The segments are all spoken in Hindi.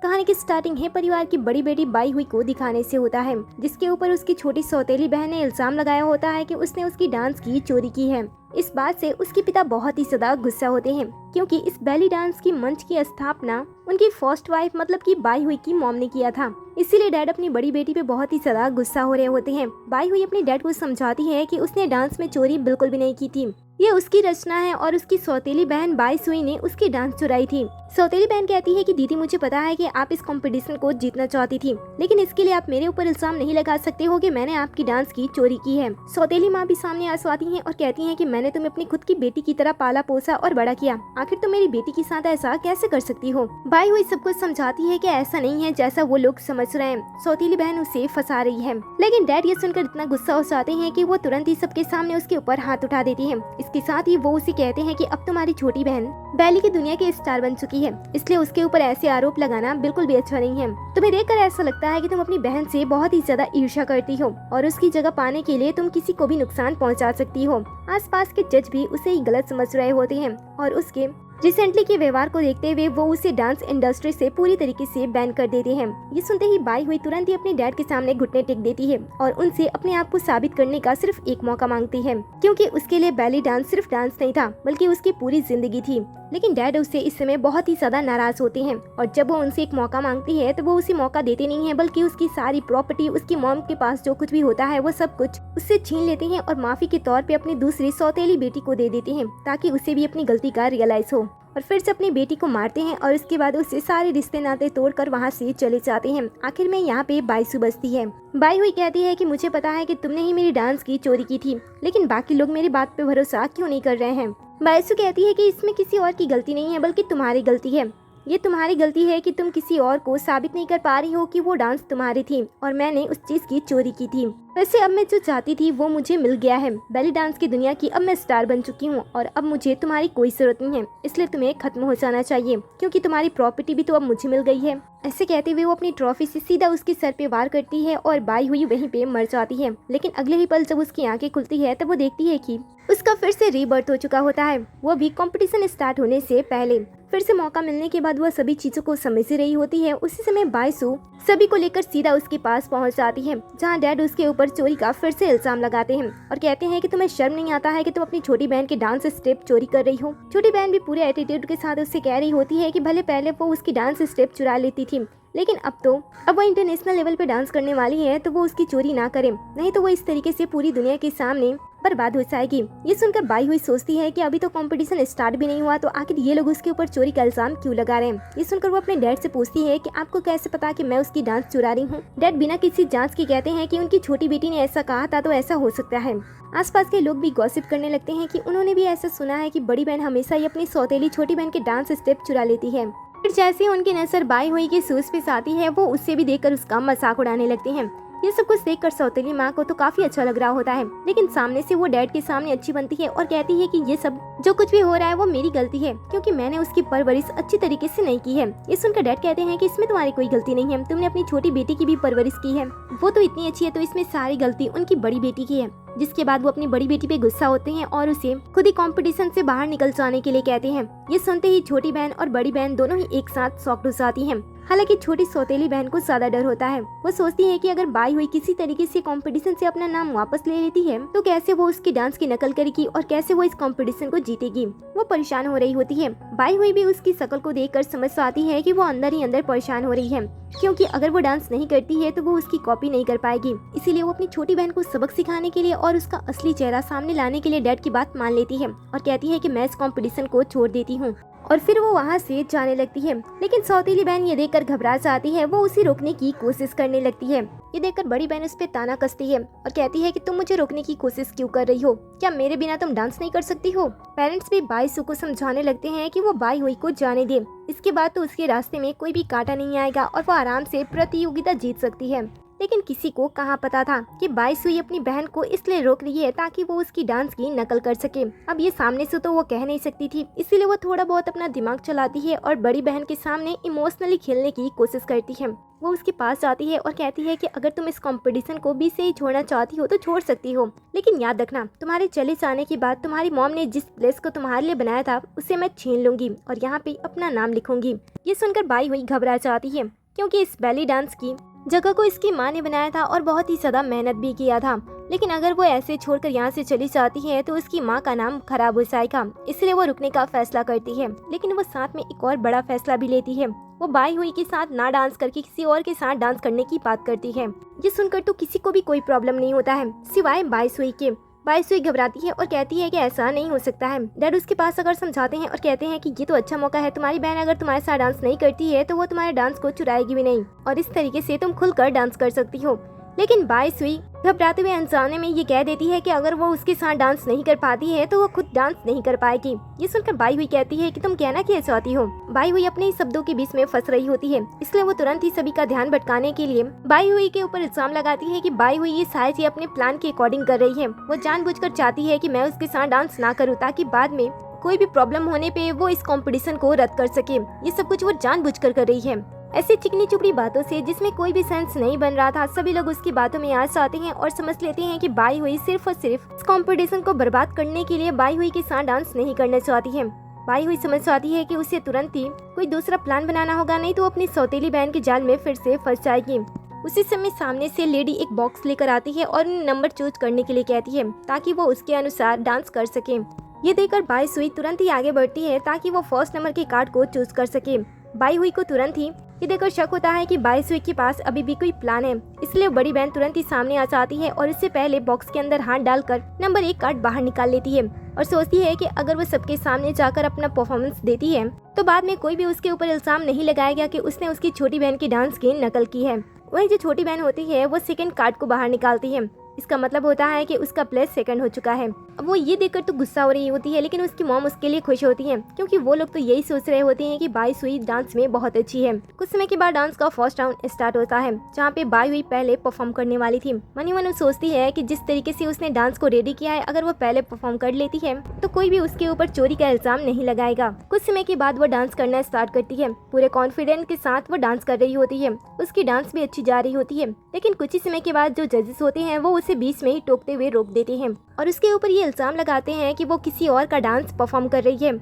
कहानी की स्टार्टिंग है परिवार की बड़ी बेटी बाई हुई को दिखाने से होता है, जिसके ऊपर उसकी छोटी सौतेली बहन ने इल्जाम लगाया होता है कि उसने उसकी डांस की चोरी की है। इस बात से उसके पिता बहुत ही ज्यादा गुस्सा होते हैं, क्योंकि इस बेली डांस की मंच की स्थापना उनकी फर्स्ट वाइफ मतलब कि बाई हुई की मॉम ने किया था। इसीलिए डैड अपनी बड़ी बेटी पे बहुत ही ज्यादा गुस्सा हो रहे होते हैं। बाई हुई अपने डैड को समझाती है कि उसने डांस में चोरी बिल्कुल भी नहीं की थी, ये उसकी रचना है और उसकी सौतेली बहन बाई सुई ने उसकी डांस चुराई थी। सौतेली बहन कहती है कि दीदी मुझे पता है कि आप इस कंपटीशन को जीतना चाहती थी, लेकिन इसके लिए आप मेरे ऊपर इल्जाम नहीं लगा सकते हो कि मैंने आपकी डांस की चोरी की है। सौतेली माँ भी सामने आती है और कहती है कि मैंने तुम्हें अपनी खुद की बेटी की तरह पाला पोसा और बड़ा किया, आखिर तुम मेरी बेटी के साथ ऐसा कैसे कर सकती हो। बाई हुई सब कुछ समझाती है कि ऐसा नहीं है जैसा वो लोग समझ रहे हैं, सौतेली बहन उसे फंसा रही है। लेकिन डैड ये सुनकर इतना गुस्सा हो जाते हैं कि वो तुरंत ही सबके सामने उसके ऊपर हाथ उठा देती है। इसके साथ ही वो उसे कहते हैं कि अब तुम्हारी छोटी बहन बैली की दुनिया की स्टार बन चुकी है, इसलिए उसके ऊपर ऐसे आरोप लगाना बिल्कुल भी अच्छा नहीं है। तुम्हें देखकर ऐसा लगता है कि तुम अपनी बहन से बहुत ही ज्यादा ईर्ष्या करती हो और उसकी जगह पाने के लिए तुम किसी को भी नुकसान पहुंचा सकती हो। आसपास के जज भी उसे ही गलत समझ रहे होते हैं और उसके रिसेंटली के व्यवहार को देखते हुए वो उसे डांस इंडस्ट्री से पूरी तरीके से बैन कर देते हैं। ये सुनते ही बाई हुई तुरंत ही अपने डैड के सामने घुटने टेक देती है और उनसे अपने आप को साबित करने का सिर्फ एक मौका मांगती है, क्योंकि उसके लिए बैली डांस सिर्फ डांस नहीं था बल्कि उसकी पूरी जिंदगी थी। लेकिन डैड उससे इस समय बहुत ही ज्यादा नाराज होते हैं और जब वो उनसे एक मौका मांगती है तो वो उसे मौका देते नहीं है, बल्कि उसकी सारी प्रॉपर्टी, उसकी मॉम के पास जो कुछ भी होता है वो सब कुछ उससे छीन लेते हैं और माफी के तौर पे अपनी दूसरी सौतेली बेटी को दे देते हैं, ताकि उसे भी अपनी गलती का रियलाइज हो। और फिर से अपनी बेटी को मारते हैं और उसके बाद उससे सारे रिश्ते नाते तोड़कर वहाँ से चले जाते हैं। आखिर में यहाँ पे बाईसु बचती है। बाई हुई कहती है कि मुझे पता है कि तुमने ही मेरी डांस की चोरी की थी, लेकिन बाकी लोग मेरी बात पे भरोसा क्यों नहीं कर रहे हैं। बाईसु कहती है कि इसमें किसी और की गलती नहीं है बल्कि तुम्हारी गलती है। ये तुम्हारी गलती है कि तुम किसी और को साबित नहीं कर पा रही हो कि वो डांस तुम्हारी थी और मैंने उस चीज की चोरी की थी। वैसे अब मैं जो चाहती थी वो मुझे मिल गया है, बेली डांस की दुनिया की अब मैं स्टार बन चुकी हूँ और अब मुझे तुम्हारी कोई जरूरत नहीं है, इसलिए तुम्हें खत्म हो जाना चाहिए, क्योंकि तुम्हारी प्रॉपर्टी भी तो अब मुझे मिल गई है। ऐसे कहते हुए वो अपनी ट्रॉफी से सीधा उसके सर पे वार करती है और बाई हुई वहीं पे मर जाती है। लेकिन अगले ही पल जब उसकी आंखें खुलती है तब वो देखती है कि उसका फिर से रीबर्थ हो चुका होता है, वो भी कंपटीशन स्टार्ट होने से पहले। फिर से मौका मिलने के बाद वह सभी चीजों को समझ रही होती है। उसी समय बाईसु सभी को लेकर सीधा उसके पास पहुंच जाती है, जहां डैड उसके ऊपर चोरी का फिर से इल्जाम लगाते हैं और कहते हैं कि तुम्हें शर्म नहीं आता है कि तुम अपनी छोटी बहन के डांस स्टेप चोरी कर रही हो। छोटी बहन भी पूरे एटीट्यूड के साथ उससे कह रही होती है कि भले पहले वो उसकी डांस स्टेप चुरा लेती थी, लेकिन अब वो इंटरनेशनल लेवल पे डांस करने वाली है तो वो उसकी चोरी ना करे, नहीं तो वो इस तरीके से पूरी दुनिया के सामने बर्बाद हो जाएगी। ये सुनकर बाई हुई सोचती है कि अभी तो कंपटीशन स्टार्ट भी नहीं हुआ तो आखिर ये लोग उसके ऊपर चोरी का इल्जाम क्यों लगा रहे हैं। ये सुनकर वो अपने डैड से पूछती है कि आपको कैसे पता कि मैं उसकी डांस चुरा रही हूँ। डैड बिना किसी जांच के कहते हैं कि उनकी छोटी बेटी ने ऐसा कहा था तो ऐसा हो सकता है। आसपास के लोग भी गॉसिप करने लगते हैं कि उन्होंने भी ऐसा सुना है कि बड़ी बहन हमेशा ही अपनी सौतेली छोटी बहन के डांस स्टेप चुरा लेती है। फिर जैसे उनकी नजर बाई हुई के शूज पे आती है वो उससे भी देखकर उसका मजाक उड़ाने लगते हैं। ये सब कुछ देखकर सौतेली माँ को तो काफी अच्छा लग रहा होता है, लेकिन सामने से वो डैड के सामने अच्छी बनती है और कहती है कि ये सब जो कुछ भी हो रहा है वो मेरी गलती है, क्योंकि मैंने उसकी परवरिश अच्छी तरीके से नहीं की है। ये सुनकर डैड कहते हैं कि इसमें तुम्हारी कोई गलती नहीं है, तुमने अपनी छोटी बेटी की भी परवरिश की है, वो तो इतनी अच्छी है, तो इसमें सारी गलती उनकी बड़ी बेटी की है। जिसके बाद वो अपनी बड़ी बेटी पे गुस्सा होते हैं और उसे खुद ही कंपटीशन से बाहर निकल जाने के लिए कहते हैं। ये सुनते ही छोटी बहन और बड़ी बहन दोनों ही एक साथ शॉक्ड हो जाती हैं। हालांकि छोटी सौतेली बहन को ज्यादा डर होता है, वो सोचती है कि अगर बाई हुई किसी तरीके से कंपटीशन से अपना नाम वापस ले लेती है तो कैसे वो उसकी डांस की नकल करेगी और कैसे वो इस कंपटीशन को जीतेगी। वो परेशान हो रही होती है। बाई हुई भी उसकी शक्ल को देखकर समझ आती है कि वो अंदर ही अंदर परेशान हो रही है, क्योंकि अगर वो डांस नहीं करती है तो वो उसकी कॉपी नहीं कर पाएगी। इसीलिए वो अपनी छोटी बहन को सबक सिखाने के लिए और उसका असली चेहरा सामने लाने के लिए डैड की बात मान लेती है और कहती है कि मैं इस कंपटीशन को छोड़ देती हूँ, और फिर वो वहाँ से जाने लगती है। लेकिन सौतेली बहन ये देखकर घबरा जाती है, वो उसे रोकने की कोशिश करने लगती है। ये देखकर बड़ी बहन उस पे ताना कसती है और कहती है कि तुम मुझे रोकने की कोशिश क्यों कर रही हो, क्या मेरे बिना तुम डांस नहीं कर सकती हो। पेरेंट्स भी बाईसु को समझाने लगते हैं कि वो बाई हुई को जाने दे, इसके बाद तो उसके रास्ते में कोई भी कांटा नहीं आएगा और वो आराम से प्रतियोगिता जीत सकती है। लेकिन किसी को कहाँ पता था कि बाईसुई अपनी बहन को इसलिए रोक रही है ताकि वो उसकी डांस की नकल कर सके। अब ये सामने से तो वो कह नहीं सकती थी, इसीलिए वो थोड़ा बहुत अपना दिमाग चलाती है और बड़ी बहन के सामने इमोशनली खेलने की कोशिश करती है। वो उसके पास जाती है और कहती है कि अगर तुम इस कंपटीशन को बीच से ही छोड़ना चाहती हो तो छोड़ सकती हो, लेकिन याद रखना तुम्हारे चले जाने के बाद तुम्हारी मॉम ने जिस प्लेस को तुम्हारे लिए बनाया था उसे मैं छीन लूंगी और यहाँ पे अपना नाम लिखूंगी। ये सुनकर बाईहुई घबरा जाती है, क्योंकि इस बेली डांस की जगह को इसकी माँ ने बनाया था और बहुत ही ज्यादा मेहनत भी किया था। लेकिन अगर वो ऐसे छोड़कर यहाँ से चली जाती है तो उसकी माँ का नाम खराब हो जाएगा, इसलिए वो रुकने का फैसला करती है। लेकिन वो साथ में एक और बड़ा फैसला भी लेती है, वो बाईहुई के साथ ना डांस करके किसी और के साथ डांस करने की बात करती है। ये सुनकर तो किसी को भी कोई प्रॉब्लम नहीं होता है सिवाय बाईसुई के। बाईसुई घबराती है और कहती है कि ऐसा नहीं हो सकता है। डैड उसके पास अगर समझाते हैं और कहते हैं कि ये तो अच्छा मौका है, तुम्हारी बहन अगर तुम्हारे साथ डांस नहीं करती है तो वो तुम्हारे डांस को चुराएगी भी नहीं और इस तरीके से तुम खुलकर डांस कर सकती हो। लेकिन बाईसुई घबराते हुए अनजाने में ये कह देती है कि अगर वो उसके साथ डांस नहीं कर पाती है तो वो खुद डांस नहीं कर पाएगी। ये सुनकर बाईहुई कहती है कि तुम कहना क्या चाहती हो। बाईहुई अपने ही शब्दों के बीच में फंस रही होती है, इसलिए वो तुरंत ही सभी का ध्यान भटकाने के लिए बाईहुई के ऊपर इल्जाम लगाती है कि बाईहुई ये शायद ही अपने प्लान के अकॉर्डिंग कर रही है। वो जानबूझकर चाहती है कि मैं उसके साथ डांस ना करूँ ताकि बाद में कोई भी प्रॉब्लम होने पे वो इस कंपटीशन को रद्द कर सके। ये सब कुछ वो जानबूझकर कर रही है। ऐसी चिकनी चुपड़ी बातों से जिसमें कोई भी सेंस नहीं बन रहा था, सभी लोग उसकी बातों में आ जाते हैं और समझ लेते हैं कि बाईहुई सिर्फ और सिर्फ इस कंपटीशन को बर्बाद करने के लिए बाईहुई के साथ डांस नहीं करना चाहती है। बाईहुई समझ जाती है कि उसे तुरंत ही कोई दूसरा प्लान बनाना होगा, नहीं तो अपनी सौतेली बहन के जाल में फिर से फंस जाएगी। उसी समय सामने से लेडी एक बॉक्स लेकर आती है और नंबर चूज करने के लिए कहती है ताकि वो उसके अनुसार डांस कर सके। ये देखकर बाईसुई तुरंत ही आगे बढ़ती है ताकि वो फर्स्ट नंबर के कार्ड को चूज कर सके। बाईहुई को तुरंत ही ये देखकर शक होता है कि बाईसुई के पास अभी भी कोई प्लान है, इसलिए बड़ी बहन तुरंत ही सामने आ जाती है और इससे पहले बॉक्स के अंदर हाथ डालकर नंबर 1 कार्ड बाहर निकाल लेती है और सोचती है कि अगर वो सबके सामने जाकर अपना परफॉर्मेंस देती है तो बाद में कोई भी उसके ऊपर इल्जाम नहीं लगाएगा कि उसने उसकी छोटी बहन की डांस की नकल की है। वही जो छोटी बहन होती है वो सेकंड कार्ड को बाहर निकालती है। इसका मतलब होता है कि उसका प्लेस सेकंड हो चुका है। अब वो ये देखकर तो गुस्सा हो रही होती है, लेकिन उसकी मॉम उसके लिए खुश होती है, क्योंकि वो लोग तो यही सोच रहे होते हैं कि बाईसुई डांस में बहुत अच्छी है। कुछ समय के बाद डांस का फर्स्ट राउंड स्टार्ट होता है, जहाँ पे बाईहुई पहले परफॉर्म करने वाली थी। मनी मन सोचती है कि जिस तरीके से उसने डांस को रेडी किया है, अगर वो पहले परफॉर्म कर लेती है तो कोई भी उसके ऊपर चोरी का इल्जाम नहीं लगाएगा। कुछ समय के बाद वो डांस करना स्टार्ट करती है। पूरे कॉन्फिडेंस के साथ वो डांस कर रही होती है। उसकी डांस भी अच्छी जा रही होती है, लेकिन कुछ ही समय के बाद जो जजेस होते हैं वो उसे बीच में ही टोकते हुए रोक देते हैं और उसके ऊपर ये इल्जाम लगाते हैं कि वो किसी और का डांस परफॉर्म कर रही है।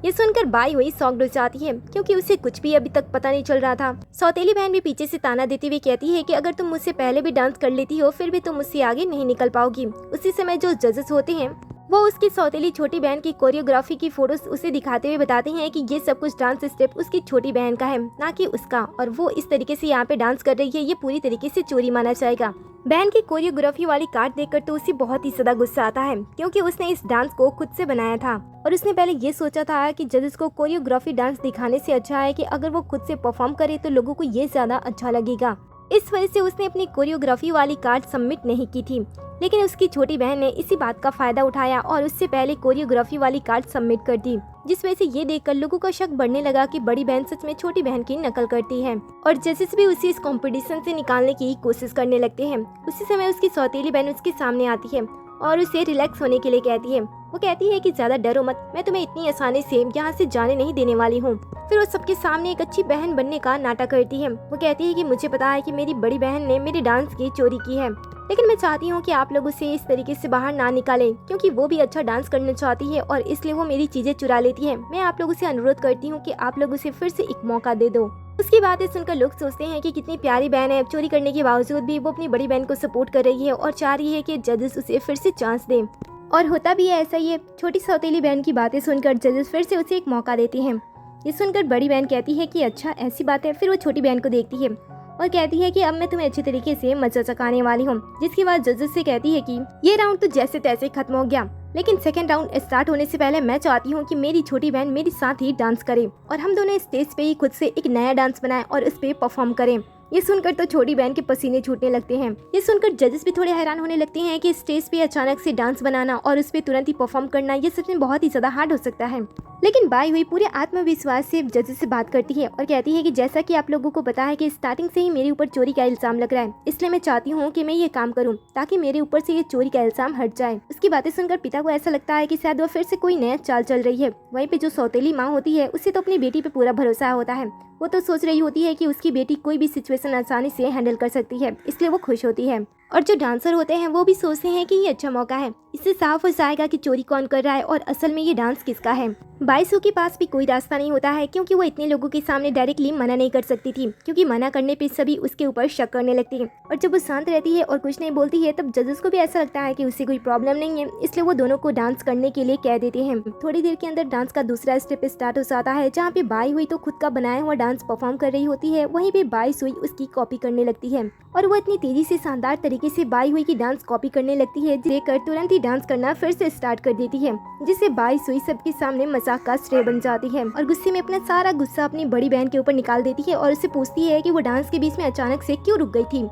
ये सुनकर बाईहुई शॉक्ड हो जाती है, क्योंकि उसे कुछ भी अभी तक पता नहीं चल रहा था। सौतेली बहन भी पीछे से ताना देती हुई कहती है कि अगर तुम मुझसे पहले भी डांस कर लेती हो फिर भी तुम मुझसे आगे नहीं निकल पाओगी। उसी समय जो जजेस होते हैं वो उसकी सौतेली छोटी बहन की कोरियोग्राफी की फोटोज उसे दिखाते हुए बताते हैं कि ये सब कुछ डांस स्टेप उसकी छोटी बहन का है, ना कि उसका, और वो इस तरीके से यहाँ पे डांस कर रही है, ये पूरी तरीके से चोरी माना जाएगा। बहन की कोरियोग्राफी वाली कार्ड देखकर तो उसे बहुत ही ज्यादा गुस्सा आता है, क्योंकि उसने इस डांस को खुद से बनाया था और उसने पहले ये सोचा था कि जजेस को कोरियोग्राफी डांस दिखाने से अच्छा है कि अगर वो खुद से परफॉर्म करे तो लोगों को ये ज्यादा अच्छा लगेगा। इस वजह से उसने अपनी कोरियोग्राफी वाली कार्ड सबमिट नहीं की थी, लेकिन उसकी छोटी बहन ने इसी बात का फायदा उठाया और उससे पहले कोरियोग्राफी वाली कार्ड सबमिट कर दी, जिस वजह से ये देखकर लोगों का शक बढ़ने लगा कि बड़ी बहन सच में छोटी बहन की नकल करती है और जजेस भी उसे इस कंपटीशन से निकालने की कोशिश करने लगते हैं। उसी समय उसकी सौतेली बहन उसके सामने आती है और उसे रिलैक्स होने के लिए कहती है। वो कहती है कि ज्यादा डरो मत, मैं तुम्हें इतनी आसानी से यहाँ से जाने नहीं देने वाली हूँ। फिर वो सबके सामने एक अच्छी बहन बनने का नाटक करती है। वो कहती है कि मुझे पता है कि मेरी बड़ी बहन ने मेरे डांस की चोरी की है, लेकिन मैं चाहती हूँ कि आप लोग उसे इस तरीके से बाहर ना निकालें, क्योंकि वो भी अच्छा डांस करना चाहती है और इसलिए वो मेरी चीजें चुरा लेती है। मैं आप लोगों से अनुरोध करती हूँ कि आप लोग उसे फिर से एक मौका दे दो। उसकी बातें सुनकर लोग सोचते हैं कि कितनी प्यारी बहन है, चोरी करने के बावजूद भी वो अपनी बड़ी बहन को सपोर्ट कर रही है और चाह रही है कि जजेस उसे फिर से चांस दें। और होता भी है ऐसा ही है। छोटी सौतेली बहन की बातें सुनकर जजेस फिर से उसे एक मौका देते हैं। ये सुनकर बड़ी बहन कहती है कि अच्छा ऐसी बात है। फिर वो छोटी बहन को देखती है और कहती है कि अब मैं तुम्हें अच्छी तरीके से मजा चखाने वाली हूँ। जिसके बाद जजेस से कहती है कि ये राउंड तो जैसे तैसे खत्म हो गया, लेकिन सेकंड राउंड स्टार्ट होने से पहले मैं चाहती हूँ कि मेरी छोटी बहन मेरे साथ ही डांस करे और हम दोनों स्टेज पे ही खुद से एक नया डांस बनाएं और इस पे परफॉर्म करें। ये सुनकर तो छोटी बहन के पसीने छूटने लगते हैं। ये सुनकर जजेस भी थोड़े हैरान होने लगते हैं कि स्टेज पे अचानक से डांस बनाना और उस पे तुरंत ही परफॉर्म करना ये सच में बहुत ही ज्यादा हार्ड हो सकता है। लेकिन बाई हुई पूरे आत्मविश्वास से जजेस से बात करती है और कहती है कि जैसा कि आप लोगों को पता है कि स्टार्टिंग से ही मेरे ऊपर चोरी का इल्जाम लग रहा है, इसलिए मैं चाहती हूँ कि मैं ये काम करूँ ताकि मेरे ऊपर से ये चोरी का इल्जाम हट जाए। उसकी बातें सुनकर पिता को ऐसा लगता है कि शायद वो फिर से कोई नया चाल चल रही है। वहीं पे जो सौतेली माँ होती है उसे तो अपनी बेटी पे पूरा भरोसा होता है। वो तो सोच रही होती है कि उसकी बेटी कोई भी सिचुएशन आसानी से हैंडल कर सकती है, इसलिए वो खुश होती है। और जो डांसर होते हैं वो भी सोचते हैं कि ये अच्छा मौका है, इससे साफ हो जाएगा कि चोरी कौन कर रहा है और असल में ये डांस किसका है। बाईसू के पास भी कोई रास्ता नहीं होता है क्योंकि वो इतने लोगों के सामने डायरेक्टली मना नहीं कर सकती थी, क्योंकि मना करने पे सभी उसके ऊपर शक करने लगते हैं। और जब वो शांत रहती है और कुछ नहीं बोलती है तब जजेस को भी ऐसा लगता है कि उससे कोई प्रॉब्लम नहीं है, इसलिए वो दोनों को डांस करने के लिए कह देते हैं। थोड़ी देर के अंदर डांस का दूसरा स्टेप स्टार्ट हो जाता है, जहाँ पे बाई हुई तो खुद का बनाया हुआ डांस परफॉर्म कर रही होती है, वहीं पे बाई सुई उसकी कॉपी करने लगती है। और वो इतनी तेजी से शानदार तरीके से बाई हुई की डांस कॉपी करने लगती है, देखकर तुरंत ही डांस करना फिर से स्टार्ट कर देती है, जिससे बाई सुई सबके सामने मजाक का श्रेय बन जाती है। और गुस्से में अपना सारा गुस्सा अपनी बड़ी बहन के ऊपर निकाल देती है और उससे पूछती है कि वो डांस के बीच में अचानक से क्यों रुक गई थी।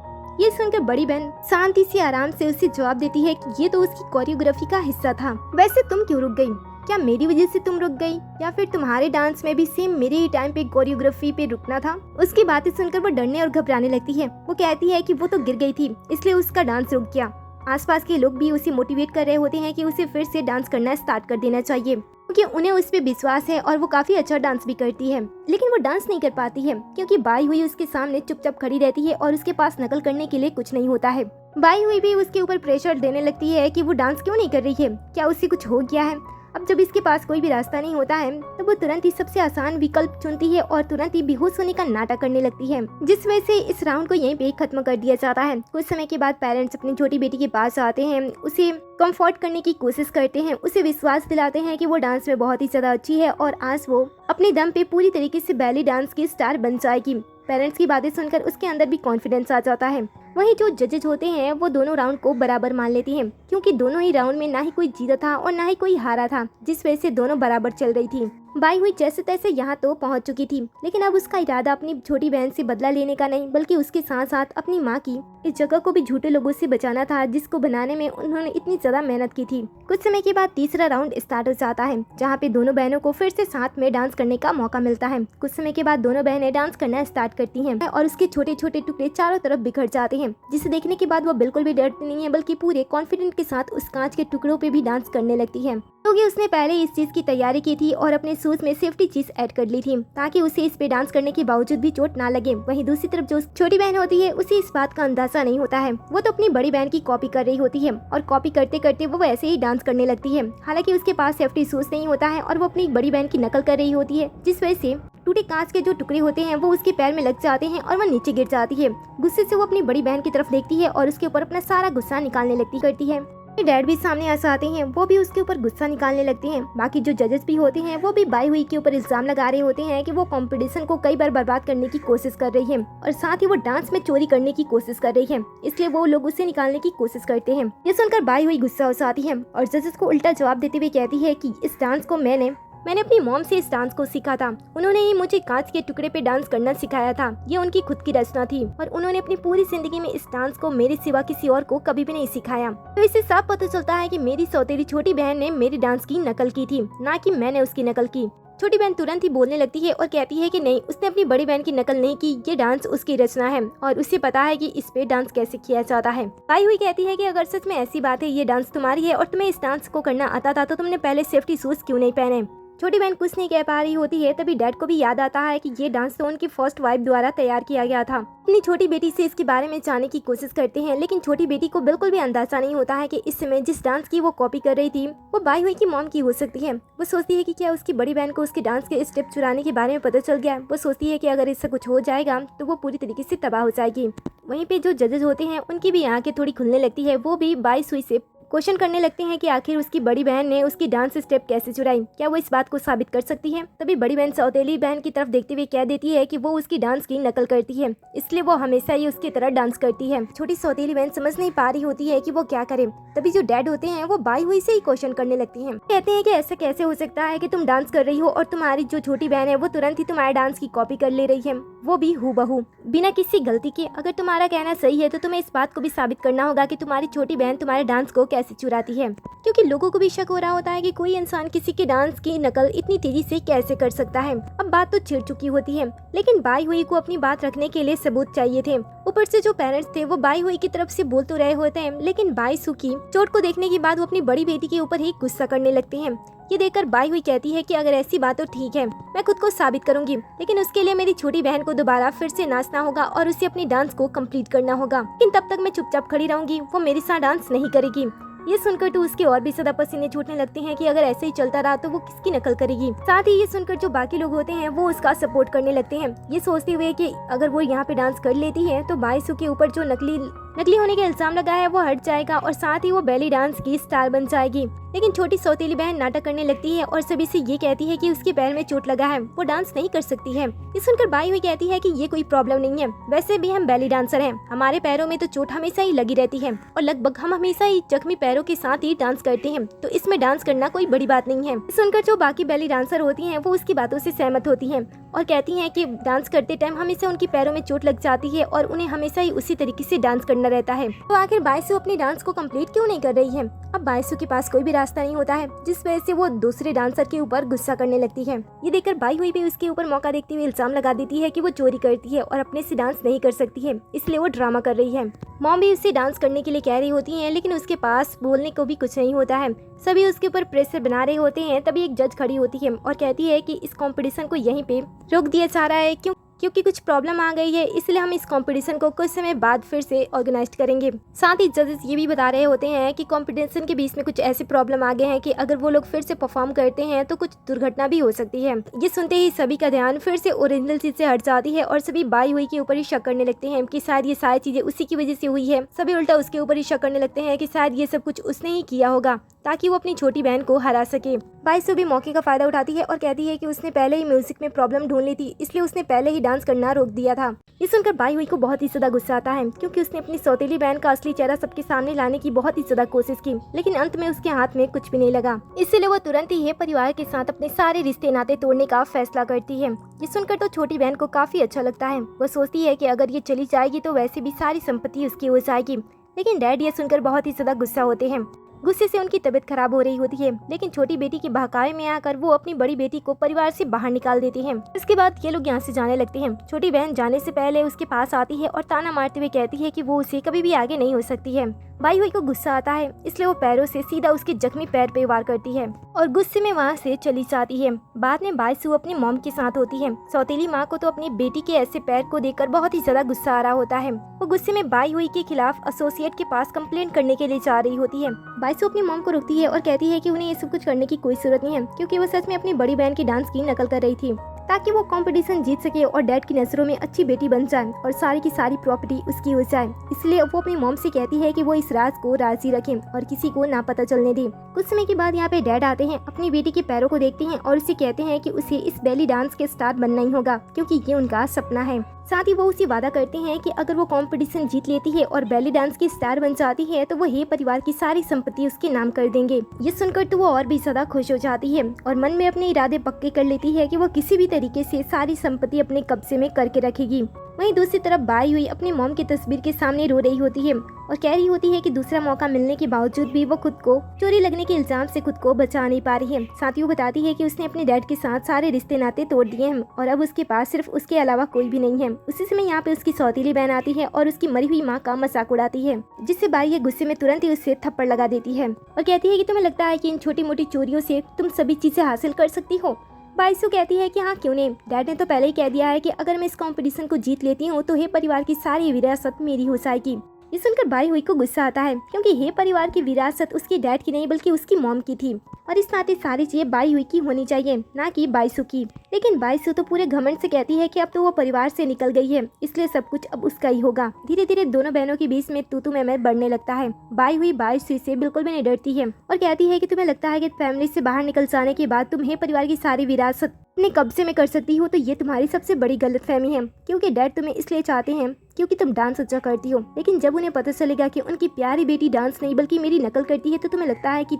ये सुनकर बड़ी बहन शांति से आराम से उसे जवाब देती है कि ये तो उसकी कोरियोग्राफी का हिस्सा था। वैसे तुम क्यों रुक गई? क्या मेरी वजह से तुम रुक गई या फिर तुम्हारे डांस में भी सेम मेरे ही टाइम पे कोरियोग्राफी पे रुकना था? उसकी बातें सुनकर वो डरने और घबराने लगती है। वो कहती है कि वो तो गिर गई थी इसलिए उसका डांस रुक गया। आसपास के लोग भी उसे मोटिवेट कर रहे होते हैं कि उसे फिर से डांस करना स्टार्ट कर देना चाहिए, क्योंकि उन्हें उस पे विश्वास है और वो काफी अच्छा डांस भी करती है। लेकिन वो डांस नहीं कर पाती है क्योंकि बाई हुई उसके सामने चुपचाप खड़ी रहती है और उसके पास नकल करने के लिए कुछ नहीं होता है। बाई हुई भी उसके ऊपर प्रेशर देने लगती है कि वो डांस क्यों नहीं कर रही है, क्या उससे कुछ हो गया है। अब जब इसके पास कोई भी रास्ता नहीं होता है तो वो तुरंत ही सबसे आसान विकल्प चुनती है और तुरंत ही बेहोश होने का नाटक करने लगती है, जिस वजह से इस राउंड को यहीं पे खत्म कर दिया जाता है। कुछ समय के बाद पेरेंट्स अपनी छोटी बेटी के पास आते हैं, उसे कंफर्ट करने की कोशिश करते हैं, उसे विश्वास दिलाते हैं कि वो डांस में बहुत ही ज्यादा अच्छी है और आज वो अपने दम पे पूरी तरीके से बैली डांस की स्टार बन जाएगी। पेरेंट्स की बातें सुनकर उसके अंदर भी कॉन्फिडेंस आ जाता है। वहीं जो जजेज होते हैं वो दोनों राउंड को बराबर मान लेती हैं, क्योंकि दोनों ही राउंड में ना ही कोई जीता था और ना ही कोई हारा था, जिस वजह से दोनों बराबर चल रही थी। बाई हुई जैसे तैसे यहाँ तो पहुँच चुकी थी, लेकिन अब उसका इरादा अपनी छोटी बहन से बदला लेने का नहीं बल्कि उसके साथ साथ अपनी माँ की इस जगह को भी झूठे लोगों से बचाना था, जिसको बनाने में उन्होंने इतनी ज्यादा मेहनत की थी। कुछ समय के बाद तीसरा राउंड स्टार्ट हो जाता है, जहाँ पे दोनों बहनों को फिर से साथ में डांस करने का मौका मिलता है। कुछ समय के बाद दोनों बहनें डांस करना स्टार्ट करती हैं और उसके छोटे छोटे टुकड़े चारों तरफ बिखर जाते हैं, जिसे देखने के बाद वो बिल्कुल भी डरती नहीं है बल्कि पूरे कॉन्फिडेंट के साथ उस कांच के टुकड़ों पे भी डांस करने लगती है, क्योंकि उसने पहले इस चीज की तैयारी की थी और अपने शूज में सेफ्टी चीज ऐड कर ली थी ताकि उसे इस पे डांस करने के बावजूद भी चोट ना लगे। वहीं दूसरी तरफ जो छोटी बहन होती है उसे इस बात का अंदाजा नहीं होता है, वो तो अपनी बड़ी बहन की कॉपी कर रही होती है और कॉपी करते करते वो ऐसे ही डांस करने लगती है। हालांकि उसके पास सेफ्टी शूज नहीं होता है और वो अपनी बड़ी बहन की नकल कर रही होती है, जिस वजह से टूटे कांच के जो टुकड़े होते हैं वो उसके पैर में लग जाते हैं और वो नीचे गिर जाती है। गुस्से से वो अपनी बड़ी बहन की तरफ देखती है और उसके ऊपर अपना सारा गुस्सा निकालने लगती करती है। डैड भी सामने आ जाते हैं, वो भी उसके ऊपर गुस्सा निकालने लगते हैं। बाकी जो जजेस भी होते हैं वो भी बाई हुई के ऊपर इल्जाम लगा रहे होते हैं कि वो कंपटीशन को कई बार बर्बाद करने की कोशिश कर रही है और साथ ही वो डांस में चोरी करने की कोशिश कर रही है, इसलिए वो लोग उसे निकालने की कोशिश करते हैं। ये सुनकर बाई हुई गुस्सा हो जाती है और जजेस को उल्टा जवाब देते हुए कहती है कि इस डांस को मैंने अपनी मॉम से इस डांस को सीखा था, उन्होंने ही मुझे कांच के टुकड़े पे डांस करना सिखाया था, ये उनकी खुद की रचना थी और उन्होंने अपनी पूरी जिंदगी में इस डांस को मेरे सिवा किसी और को कभी भी नहीं सिखाया। तो इससे साफ पता चलता है कि मेरी सौतेली छोटी बहन ने मेरी डांस की नकल की थी, ना कि मैंने उसकी नकल की। छोटी बहन तुरंत ही बोलने लगती है और कहती है कि नहीं, उसने अपनी बड़ी बहन की नकल नहीं की, ये डांस उसकी रचना है और उसे पता है कि इस पे डांस कैसे किया जाता है। बाई हुई कहती है कि अगर सच में ऐसी बात है, ये डांस तुम्हारी है और तुम्हें इस डांस को करना आता था तो तुमने पहले सेफ्टी शूज क्यों नहीं पहने। छोटी बहन कुछ नहीं कह पा रही होती है, तभी डैड को भी याद आता है कि ये डांस तो उनकी फर्स्ट वाइफ द्वारा तैयार किया गया था। अपनी छोटी बेटी से इसके बारे में जानने की कोशिश करते हैं, लेकिन छोटी बेटी को बिल्कुल भी अंदाजा नहीं होता है कि इस समय जिस डांस की वो कॉपी कर रही थी वो बाई हुई की मॉम की हो सकती है। वो सोचती है कि क्या उसकी बड़ी बहन को उसके डांस के स्टेप चुराने के बारे में पता चल गया। वो सोचती है कि अगर इससे कुछ हो जाएगा तो वो पूरी तरीके से तबाह हो जाएगी। वहीं पे जो जजेस होते हैं उनकी भी आंखें थोड़ी खुलने लगती है, वो भी बाई सुई से क्वेश्चन करने लगते हैं कि आखिर उसकी बड़ी बहन ने उसकी डांस स्टेप कैसे चुराई, क्या वो इस बात को साबित कर सकती है। तभी बड़ी बहन सौतेली बहन की तरफ देखते हुए कह देती है कि वो उसकी डांस की नकल करती है, इसलिए वो हमेशा ही उसकी तरह डांस करती है। छोटी सौतेली बहन समझ नहीं पा रही होती है कि वो क्या करे। तभी जो डैड होते हैं वो बाई हुई से ही क्वेश्चन करने लगती हैं। कहते हैं कि ऐसा कैसे हो सकता है कि तुम डांस कर रही हो और तुम्हारी जो छोटी बहन है वो तुरंत ही तुम्हारे डांस की कॉपी कर ले रही है, वो भी हूबहू बिना किसी गलती के। अगर तुम्हारा कहना सही है तो तुम्हें इस बात को भी साबित करना होगा कि तुम्हारी छोटी बहन तुम्हारे डांस को कैसे चुराती है, क्योंकि लोगों को भी शक हो रहा होता है कि कोई इंसान किसी के डांस की नकल इतनी तेजी से कैसे कर सकता है। अब बात तो छिड़ चुकी होती है, लेकिन बाई हुई को अपनी बात रखने के लिए सबूत चाहिए थे। ऊपर से जो पेरेंट्स थे वो बाई हुई की तरफ से बोल तो रहे होते हैं, लेकिन बाई सू की चोट को देखने के बाद वो अपनी बड़ी बेटी के ऊपर ही गुस्सा करने लगते हैं। ये देखकर बाई हुई कहती है कि अगर ऐसी बात तो ठीक है, मैं खुद को साबित करूंगी, लेकिन उसके लिए मेरी छोटी बहन को दोबारा फिर से नाचना होगा और उसे अपनी डांस को कंप्लीट करना होगा। लेकिन तब तक मैं चुपचाप खड़ी रहूंगी, वो मेरे साथ डांस नहीं करेगी। ये सुनकर तो उसके और भी ज्यादा पसीने छूटने लगते हैं कि अगर ऐसे ही चलता रहा तो वो किसकी नकल करेगी। साथ ही ये सुनकर जो बाकी लोग होते हैं वो उसका सपोर्ट करने लगते हैं, ये सोचते हुए कि अगर वो यहाँ पे डांस कर लेती है तो बाईसू के ऊपर जो नकली होने का इल्जाम लगा है वो हट जाएगा और साथ ही वो बेली डांस की स्टार बन जाएगी। लेकिन छोटी सौतेली बहन नाटक करने लगती है और सभी से ये कहती है कि उसके पैर में चोट लगा है, वो डांस नहीं कर सकती है। ये सुनकर बाई हुई कहती है कि ये कोई प्रॉब्लम नहीं है, वैसे भी हम बेली डांसर हैं, हमारे पैरों में तो चोट हमेशा ही लगी रहती है और लगभग हम हमेशा ही जख्मी पैरों के साथ ही डांस करते हैं, तो इसमें डांस करना कोई बड़ी बात नहीं है। सुनकर जो बाकी बेली डांसर होती हैं वो उसकी बातों से सहमत होती हैं और कहती हैं कि डांस करते टाइम हमेशा उनके पैरों में चोट लग जाती है और उन्हें हमेशा ही उसी तरीके से डांस करना रहता है। तो आखिर बाईसू अपनी डांस को कंप्लीट क्यों नहीं कर रही है। अब बाईसू के पास कोई भी रास्ता नहीं होता है, जिस वजह से वो दूसरे डांसर के ऊपर गुस्सा करने लगती है। ये देखकर बाई हुई भी उसके ऊपर मौका देखते हुए इल्जाम लगा देती है कि वो चोरी करती है और अपने से डांस नहीं कर सकती है, इसलिए वो ड्रामा कर रही है। मॉम भी उससे डांस करने के लिए कह रही होती है, लेकिन उसके पास बोलने को भी कुछ नहीं होता है। सभी उसके ऊपर प्रेशर बना रहे होते हैं। तभी एक जज खड़ी होती है और कहती है कि इस कंपटीशन को यहीं पे रोक दिया जा रहा है क्योंकि कुछ प्रॉब्लम आ गई है, इसलिए हम इस कंपटीशन को कुछ समय बाद फिर से ऑर्गेनाइज करेंगे। साथ ही जजेस ये भी बता रहे होते हैं कि कंपटीशन के बीच में कुछ ऐसे प्रॉब्लम आ गए हैं कि अगर वो लोग फिर से परफॉर्म करते हैं तो कुछ दुर्घटना भी हो सकती है। ये सुनते ही सभी का ध्यान फिर से ओरिजिनल चीज से हट जाती है और सभी बाई हुई के ऊपर ही शक करने लगते हैं कि शायद ये सारी चीजें उसी की वजह से हुई है। सभी उल्टा उसके ऊपर ही शक करने लगते हैं कि शायद ये सब कुछ उसने ही किया होगा ताकि वो अपनी छोटी बहन को हरा सके। बाईसू भी मौके का फायदा उठाती है और कहती है कि उसने पहले ही म्यूजिक में प्रॉब्लम ढूंढ ली थी, इसलिए उसने पहले ही डांस करना रोक दिया था। ये सुनकर बाई हुई को बहुत ही ज्यादा गुस्सा आता है, क्योंकि उसने अपनी सौतेली बहन का असली चेहरा सबके सामने लाने की बहुत ही ज्यादा कोशिश की, लेकिन अंत में उसके हाथ में कुछ भी नहीं लगा। इसलिए वो तुरंत ही परिवार के साथ अपने सारे रिश्ते नाते तोड़ने का फैसला करती है। ये सुनकर तो छोटी बहन को काफी अच्छा लगता है। वो सोचती है कि अगर ये चली जाएगी तो वैसे भी सारी संपत्ति उसकी हो जाएगी। लेकिन डैड ये सुनकर बहुत ही ज्यादा गुस्सा होते हैं। गुस्से से उनकी तबीयत खराब हो रही होती है, लेकिन छोटी बेटी के बहकावे में आकर वो अपनी बड़ी बेटी को परिवार से बाहर निकाल देती हैं। इसके बाद ये लोग यहाँ से जाने लगते हैं। छोटी बहन जाने से पहले उसके पास आती है और ताना मारते हुए कहती है कि वो उसे कभी भी आगे नहीं हो सकती है। बाई हुई को गुस्सा आता है, इसलिए वो पैरों से सीधा उसके जख्मी पैर पे वार करती है और गुस्से में वहाँ से चली जाती है। बाद में बाईसू अपनी मॉम के साथ होती है। सौतेली माँ को तो अपनी बेटी के ऐसे पैर को देखकर बहुत ही ज्यादा गुस्सा आ रहा होता है। वो गुस्से में बाई हुई के खिलाफ एसोसिएट के पास कंप्लेंट करने के लिए जा रही होती है। बाईसू अपनी मॉम को रोकती है और कहती है कि उन्हें ये सब कुछ करने की कोई जरूरत नहीं है, क्योंकि वो सच में अपनी बड़ी बहन की डांस की नकल कर रही थी ताकि वो कंपटीशन जीत सके और डैड की नजरों में अच्छी बेटी बन जाए और सारी की सारी प्रॉपर्टी उसकी हो जाए। इसलिए वो अपनी मॉम से कहती है कि वो इस राज को राजी रखें और किसी को ना पता चलने दे। कुछ समय के बाद यहाँ पे डैड आते हैं, अपनी बेटी के पैरों को देखते हैं और उसे कहते हैं कि उसे इस बेली डांस के स्टार बनना ही होगा, क्योंकि ये उनका सपना है। साथ ही वो उसे वादा करते हैं कि अगर वो कंपटीशन जीत लेती है और बेली डांस की स्टार बन जाती है तो वो हे परिवार की सारी संपत्ति उसके नाम कर देंगे। ये सुनकर तो वो और भी ज्यादा खुश हो जाती है और मन में अपने इरादे पक्के कर लेती है कि वो किसी भी तरीके से सारी संपत्ति अपने कब्जे में करके रखेगी। वहीं दूसरी तरफ बाई हुई अपनी मॉम की तस्वीर के सामने रो रही होती है और कह रही होती है कि दूसरा मौका मिलने के बावजूद भी वो खुद को चोरी लगने के इल्जाम से खुद को बचा नहीं पा रही है। साथ ही वो बताती है कि उसने अपने डैड के साथ सारे रिश्ते नाते तोड़ दिए हैं और अब उसके पास सिर्फ उसके अलावा कोई भी नहीं है। उसी समय यहाँ पे उसकी सौतेली बहन आती है और उसकी मरी हुई माँ का मजाक उड़ाती है, जिससे बाई ये गुस्से में तुरंत ही उससे थप्पड़ लगा देती है और कहती है कि तुम्हें लगता है कि इन छोटी मोटी चोरियों से तुम सभी चीजें हासिल कर सकती हो। बाईसू कहती है कि हाँ क्यों नहीं, डैड ने तो पहले ही कह दिया है कि अगर मैं इस कंपटीशन को जीत लेती हूँ तो हे परिवार की सारी विरासत मेरी हो जाएगी। ये सुनकर बाई हुई को गुस्सा आता है, क्योंकि हे परिवार की विरासत उसके डैड की नहीं बल्कि उसकी मॉम की थी और इस नाते सारी चीजें बाई हुई की होनी चाहिए, ना कि बाईसू की। लेकिन बाईसू तो पूरे घमंड से कहती है कि अब तो वो परिवार से निकल गई है, इसलिए सब कुछ अब उसका ही होगा। धीरे धीरे दोनों बहनों के बीच में तू मैं बढ़ने लगता है। बाई हुई बाईसू से बिल्कुल भी नहीं डरती है और कहती है कि तुम्हें लगता है कि फैमिली से बाहर निकल जाने के बाद तुम्हें परिवार की सारी विरासत अपने कब्जे में कर सकती हो, तो ये तुम्हारी सबसे बड़ी गलतफहमी है, क्योंकि डैड तुम्हें इसलिए चाहते हैं क्योंकि तुम डांस अच्छा करती हो। लेकिन जब उन्हें पता चलेगा कि उनकी प्यारी बेटी डांस नहीं बल्कि मेरी नकल करती है, तो तुम्हें लगता है कि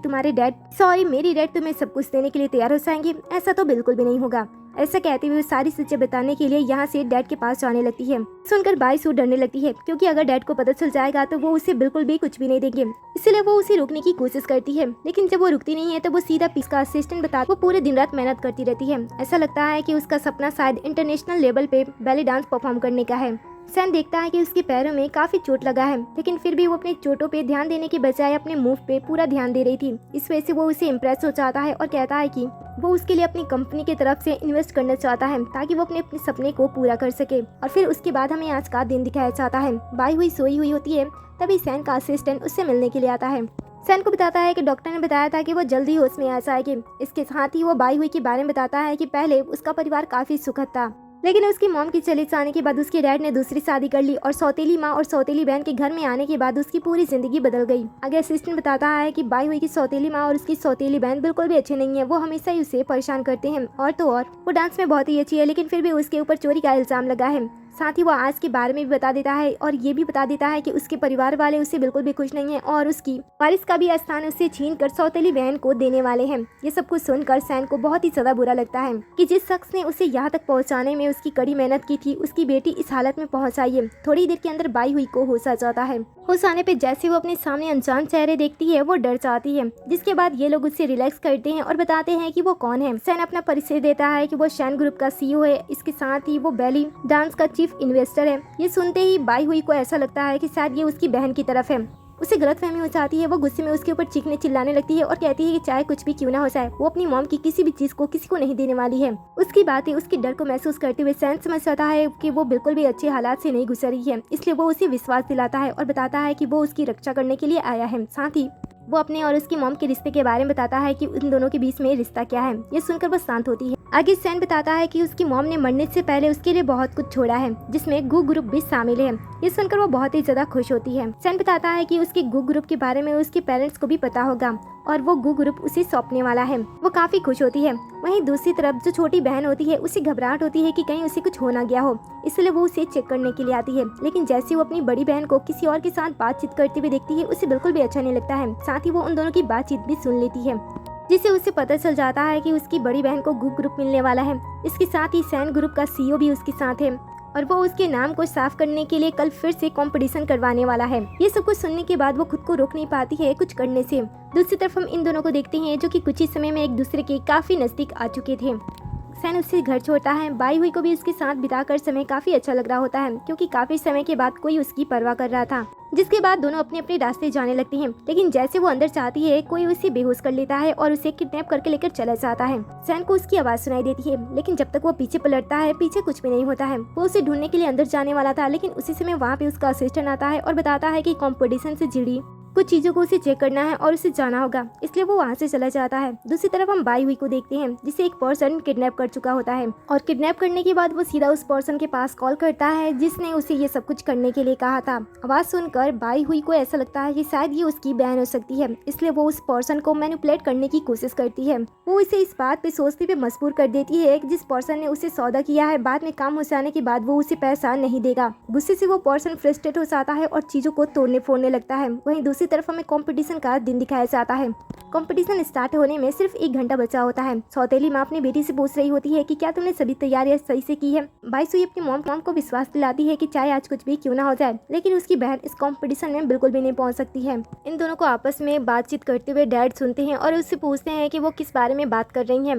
मेरी डैड तुम्हें सब कुछ देने के लिए तैयार हो जाएंगे। ऐसा तो बिल्कुल भी नहीं होगा। ऐसा कहते हुए सारी सच्चाई बताने के लिए यहाँ से डैड के पास जाने लगती है। सुनकर बाईसू डरने लगती है, क्योंकि अगर डैड को पता चल जाएगा तो वो उसे बिल्कुल भी कुछ भी नहीं देंगे। इसलिए वो उसे रोकने की कोशिश करती है, लेकिन जब वो रुकती नहीं है तो वो सीधा पीस का असिस्टेंट बता वो पूरे दिन रात मेहनत करती रहती है। ऐसा लगता है कि उसका सपना शायद इंटरनेशनल लेवल पे बैले डांस परफॉर्म करने का है। सैन देखता है कि उसके पैरों में काफी चोट लगा है, लेकिन फिर भी वो अपने चोटों पे ध्यान देने के बजाय अपने मूव पे पूरा ध्यान दे रही थी। इस वजह से वो उसे इम्प्रेस हो जाता है और कहता है कि वो उसके लिए अपनी कंपनी की तरफ से इन्वेस्ट करना चाहता है ताकि वो अपने सपने को पूरा कर सके। और फिर उसके बाद हमें आज का दिन दिखाया जाता है। बाई हुई सोई हुई होती है, तभी सैन का असिस्टेंट उससे मिलने के लिए आता है। सैन को बताता है कि डॉक्टर ने बताया था कि वो जल्दी होश में आ जाएगी। इसके साथ ही वो बाई हुई के बारे में बताता है कि पहले उसका परिवार काफी सुखद था, लेकिन उसकी मॉम के चले जाने के बाद उसके डैड ने दूसरी शादी कर ली और सौतेली माँ और सौतेली बहन के घर में आने के बाद उसकी पूरी जिंदगी बदल गई। आगे असिस्टेंट बताता है कि बाई हुई की सौतेली माँ और उसकी सौतेली बहन बिल्कुल भी अच्छे नहीं है। वो हमेशा ही उसे परेशान करते हैं, और तो और वो डांस में बहुत ही अच्छी है, लेकिन फिर भी उसके ऊपर चोरी का इल्जाम लगा है। साथ ही वो आज के बारे में भी बता देता है और ये भी बता देता है कि उसके परिवार वाले उससे बिल्कुल भी खुश नहीं है और उसकी वारिस का भी स्थान उससे छीन कर सौतेली बहन को देने वाले हैं। ये सब कुछ सुनकर सैन को बहुत ही ज्यादा बुरा लगता है कि जिस शख्स ने उसे यहाँ तक पहुँचाने में उसकी कड़ी मेहनत की थी, उसकी बेटी इस हालत में पहुँचाई है। थोड़ी देर के अंदर बाई हुई को होश आ जाता है। होश आने पे जैसे वो अपने सामने अनजान चेहरे देखती है वो डर जाती है, जिसके बाद ये लोग उससे रिलैक्स करते हैं और बताते हैं कि वो कौन है। सैन अपना परिचय देता है कि वो शैन ग्रुप का CEO है। इसके साथ ही वो बेली डांस का चीफ इन्वेस्टर है। ये सुनते ही बाई हुई को ऐसा लगता है कि शायद ये उसकी बहन की तरफ है। उसे गलतफहमी हो जाती है। वो गुस्से में उसके ऊपर चीखने चिल्लाने लगती है और कहती है कि चाहे कुछ भी क्यों ना हो जाए, वो अपनी मॉम की किसी भी चीज को किसी को नहीं देने वाली है। उसकी बातें उसके डर को महसूस करते हुए सैन समझ जाता है कि वो बिल्कुल भी अच्छे हालात से नहीं गुजर रही है। इसलिए वो उसे विश्वास दिलाता है और बताता है कि वो उसकी रक्षा करने के लिए आया है। साथ ही वो अपने और उसकी मॉम के रिश्ते के बारे में बताता है कि उन दोनों के बीच में रिश्ता क्या है। ये सुनकर वो शांत होती है। आगे सैन बताता है कि उसकी मॉम ने मरने से पहले उसके लिए बहुत कुछ छोड़ा है, जिसमें गू ग्रुप भी शामिल है। ये सुनकर वो बहुत ही ज्यादा खुश होती है। सैन बताता है कि उसके गू ग्रुप के बारे में उसके पेरेंट्स को भी पता होगा और वो गू ग्रुप उसे सौंपने वाला है। वो काफी खुश होती है। वहीं दूसरी तरफ जो छोटी बहन होती है उसे घबराहट होती है कि कहीं उसे कुछ हो ना गया हो, इसलिए वो उसे चेक करने के लिए आती है। लेकिन जैसे वो अपनी बड़ी बहन को किसी और के साथ बातचीत करते हुए देखती है, उसे बिल्कुल भी अच्छा नहीं लगता है। साथ ही वो उन दोनों की बातचीत भी सुन लेती है, जिससे उसे पता चल जाता है कि उसकी बड़ी बहन को गू ग्रुप मिलने वाला है। इसके साथ ही सैन ग्रुप का CEO भी उसके साथ है और वो उसके नाम को साफ करने के लिए कल फिर से कंपटीशन करवाने वाला है। ये सब कुछ सुनने के बाद वो खुद को रोक नहीं पाती है कुछ करने से। दूसरी तरफ हम इन दोनों को देखते हैं जो कि कुछ ही समय में एक दूसरे के काफी नजदीक आ चुके थे। सैन उससे घर छोड़ता है। बाई हुई को भी उसके साथ बिताकर समय काफी अच्छा लग रहा होता है, क्योंकि काफी समय के बाद कोई उसकी परवाह कर रहा था। जिसके बाद दोनों अपने अपने रास्ते जाने लगते हैं। लेकिन जैसे वो अंदर जाती है, कोई उसे बेहोश कर लेता है और उसे किडनैप करके लेकर चला जाता है। सैन को उसकी आवाज सुनाई देती है, लेकिन जब तक वो पीछे पलटता है पीछे कुछ भी नहीं होता है। वो उसे ढूंढने के लिए अंदर जाने वाला था, लेकिन उसी समय वहाँ पे उसका असिस्टेंट आता है और बताता है कि कंपटीशन से जुड़ी कुछ चीजों को उसे चेक करना है और उसे जाना होगा, इसलिए वो वहाँ से चला जाता है। दूसरी तरफ हम बाई हुई को देखते हैं, जिसे एक पर्सन किडनैप कर चुका होता है और किडनैप करने के बाद वो सीधा उस पर्सन के पास कॉल करता है जिसने उसे ये सब कुछ करने के लिए कहा था। आवाज सुनकर बाई हुई को ऐसा लगता है कि शायद ये उसकी बहन हो सकती है, इसलिए वो उस पर्सन को मैनिपुलेट करने की कोशिश करती है। वो इसे इस बात पे सोचने पे मजबूर कर देती है कि जिस पर्सन ने उसे सौदा किया है, बाद में काम हो जाने के बाद वो उसे पैसा नहीं देगा। गुस्से से वो पर्सन फ्रस्ट्रेट हो जाता है और चीजों को तोड़ने फोड़ने लगता है। वहीं दूसरी तरफ हमें कंपटीशन का दिन दिखाया जाता है। कंपटीशन स्टार्ट होने में सिर्फ 1 घंटा बचा होता है। सौतेली माँ अपनी बेटी से पूछ रही होती है कि क्या तुमने सभी तैयारियां सही से की है। बाईसुई अपनी मॉम को विश्वास दिलाती है कि चाहे आज कुछ भी क्यों ना हो जाए, लेकिन उसकी बहन इस कंपटीशन में बिल्कुल भी नहीं पहुंच सकती है। इन दोनों को आपस में बातचीत करते हुए डैड सुनते हैं और उससे पूछते हैं कि वो किस बारे में बात कर रही हैं।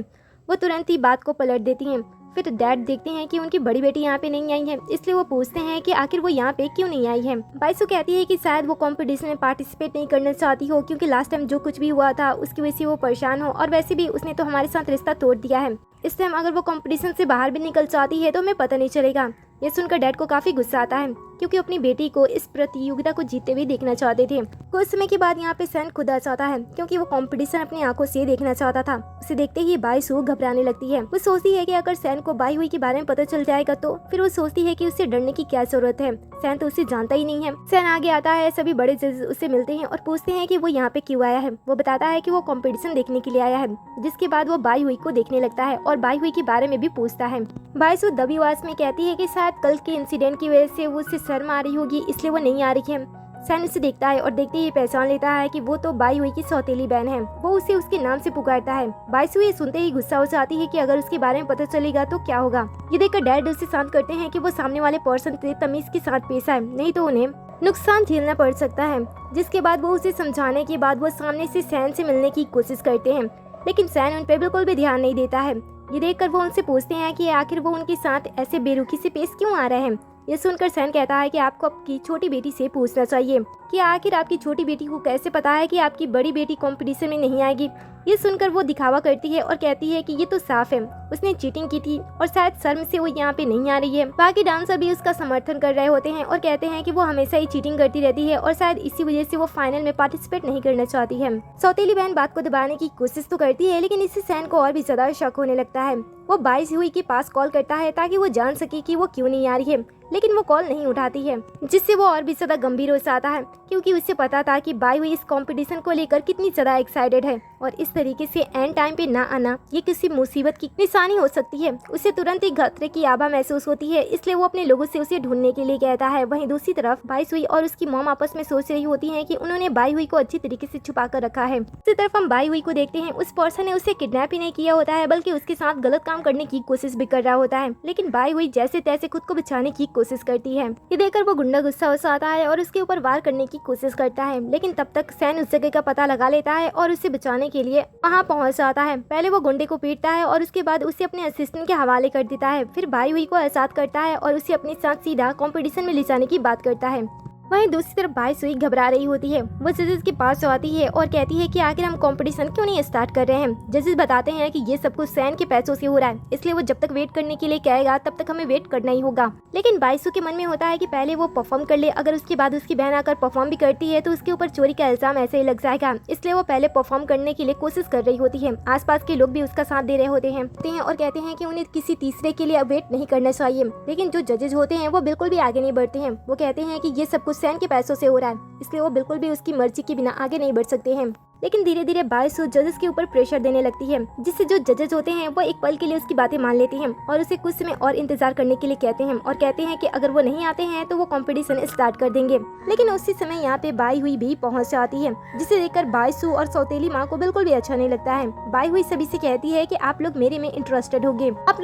वो तुरंत ही बात को पलट देती हैं। फिर डैड देखते हैं कि उनकी बड़ी बेटी यहाँ पे नहीं आई है, इसलिए वो पूछते हैं कि आखिर वो यहाँ पे क्यों नहीं आई है। बाईसु कहती है कि शायद वो कंपटीशन में पार्टिसिपेट नहीं करना चाहती हो, क्योंकि लास्ट टाइम जो कुछ भी हुआ था उसकी वजह से वो परेशान हो, और वैसे भी उसने तो हमारे साथ रिश्ता तोड़ दिया है। इस टाइम अगर वो कंपटीशन से बाहर भी निकल जाती है तो हमें पता नहीं चलेगा। ये सुनकर डैड को काफी गुस्सा आता है क्योंकि अपनी बेटी को इस प्रतियोगिता को जीतते हुए देखना चाहते थे। कुछ समय के बाद यहाँ पे सैन खुद आ जाता है क्योंकि वो कंपटीशन अपनी आंखों से देखना चाहता था। उसे देखते ही बाई सू घबराने लगती है। वो सोचती है कि अगर सैन को बाई हुई के बारे में पता चल जाएगा तो फिर वो सोचती है कि उसे डरने की क्या जरूरत है, सैन तो उसे जानता ही नहीं है। सैन आगे आता है, सभी बड़े जज उससे मिलते हैं और पूछते हैं कि वो यहाँ पे क्यों आया है। वो बताता है कि वो कंपटीशन देखने के लिए आया है। जिसके बाद वो बाई हुई को देखने लगता है और बाई हुई के बारे में भी पूछता है। बाई सू दबी आवाज में कहती है कि शायद कल के इंसिडेंट की वजह से वो उससे शर्म आ रही होगी, इसलिए वो नहीं आ रही है। सैन उसे देखता है और देखते ही पहचान लेता है कि वो तो बाई हुई की सौतेली बहन है। वो उसे उसके नाम से पुकारता है। बाई सू ये सुनते ही गुस्सा हो जाती है कि अगर उसके बारे में पता चलेगा तो क्या होगा। ये देखकर डैड उसे शांत करते हैं कि वो सामने वाले पर्सन से तमीज के साथ पेश आए, नहीं तो उन्हें नुकसान झेलना पड़ सकता है। जिसके बाद वो उसे समझाने के बाद वो सामने से सैन से मिलने की कोशिश करते हैं, लेकिन सैन उन पर बिल्कुल भी ध्यान नहीं देता है। ये देखकर वो उनसे पूछते हैं कि आखिर वो उनके साथ ऐसे बेरुखी से पेश क्यों आ रहे हैं। ये सुनकर सैन कहता है कि आपको आपकी छोटी बेटी से पूछना चाहिए कि आखिर आपकी छोटी बेटी को कैसे पता है कि आपकी बड़ी बेटी कंपटीशन में नहीं आएगी। ये सुनकर वो दिखावा करती है और कहती है कि ये तो साफ है, उसने चीटिंग की थी और शायद शर्म से वो यहाँ पे नहीं आ रही है। बाकी डांसर भी उसका समर्थन कर रहे होते हैं और कहते हैं कि वो हमेशा ही चीटिंग करती रहती है और शायद इसी वजह से वो फाइनल में पार्टिसिपेट नहीं करना चाहती है। सौतेली बहन बात को दबाने की कोशिश तो करती है, लेकिन इससे सैन को और भी ज्यादा शक होने लगता है। वो बाई हुई के पास कॉल करता है ताकि वो जान सके कि वो क्यों नहीं आ रही है, लेकिन वो कॉल नहीं उठाती है, जिससे वो और भी ज्यादा गंभीर हो जाता है क्योंकि उसे पता था कि बाई हुई इस कंपटीशन को लेकर कितनी ज्यादा एक्साइटेड है और इस तरीके से एंड टाइम पे ना आना ये किसी मुसीबत की निशानी हो सकती है। उसे तुरंत एक खतरे की आभा महसूस होती है, इसलिए वो अपने लोगों से उसे ढूंढने के लिए कहता है। वहीं दूसरी तरफ बाई हुई और उसकी मॉम आपस में सोच रही होती है कि उन्होंने बाई हुई को अच्छी तरीके से छुपा कर रखा है। दूसरी तरफ हम बाई हुई को देखते हैं, उस पर्सन ने उसे किडनैप ही नहीं किया होता है बल्कि उसके साथ गलत काम करने की कोशिश भी कर रहा होता है, लेकिन बाई हुई जैसे तैसे खुद को बचाने की कोशिश करती है। ये देखकर वो गुंडा गुस्सा हो जाता है और उसके ऊपर वार करने की कोशिश करता है, लेकिन तब तक सैन उस जगह का पता लगा लेता है और उसे बचाने के लिए वहाँ पहुँच जाता है। पहले वो गुंडे को पीटता है और उसके बाद उसे अपने असिस्टेंट के हवाले कर देता है। फिर बाई हुई को आजाद करता है और उसे अपने साथ सीधा कंपटीशन में ले जाने की बात करता है। वहीं दूसरी तरफ बाई सुई घबरा रही होती है। वो जजेस के पास आती है और कहती है कि आखिर हम कंपटीशन क्यों नहीं स्टार्ट कर रहे हैं। जजेस बताते हैं कि ये सब कुछ सैन के पैसों से हो रहा है, इसलिए वो जब तक वेट करने के लिए कहेगा तब तक हमें वेट करना ही होगा। लेकिन बाईसू के मन में होता है कि पहले वो परफॉर्म कर ले, अगर उसके बाद उसकी बहन आकर परफॉर्म भी करती है तो उसके ऊपर चोरी का इल्जाम ऐसे ही लग जाएगा, इसलिए वो पहले परफॉर्म करने के लिए कोशिश कर रही होती है। आसपास के लोग भी उसका साथ दे रहे होते हैं और कहते हैं कि उन्हें किसी तीसरे के लिए वेट नहीं करना चाहिए, लेकिन जो जजेस होते हैं वो बिल्कुल भी आगे नहीं बढ़ते हैं। वो कहते हैं कि ये सब कुछ सैन के पैसों से हो रहा है, इसलिए वो बिल्कुल भी उसकी मर्जी के बिना आगे नहीं बढ़ सकते हैं। लेकिन धीरे धीरे बाईसू जजेस के ऊपर प्रेशर देने लगती है, जिससे जो जजेस होते हैं वो एक पल के लिए उसकी बातें मान लेते हैं और उसे कुछ समय और इंतजार करने के लिए कहते हैं और कहते हैं कि अगर वो नहीं आते हैं तो वो कंपटीशन स्टार्ट कर देंगे। लेकिन उसी समय यहाँ पे बाई हुई भी पहुँच जाती है, जिसे देखकर बाईसू और सौतेली माँ को बिल्कुल भी अच्छा नहीं लगता है। बाई हुई सभी से कहती है कि आप लोग मेरे में इंटरेस्टेड होंगे, आप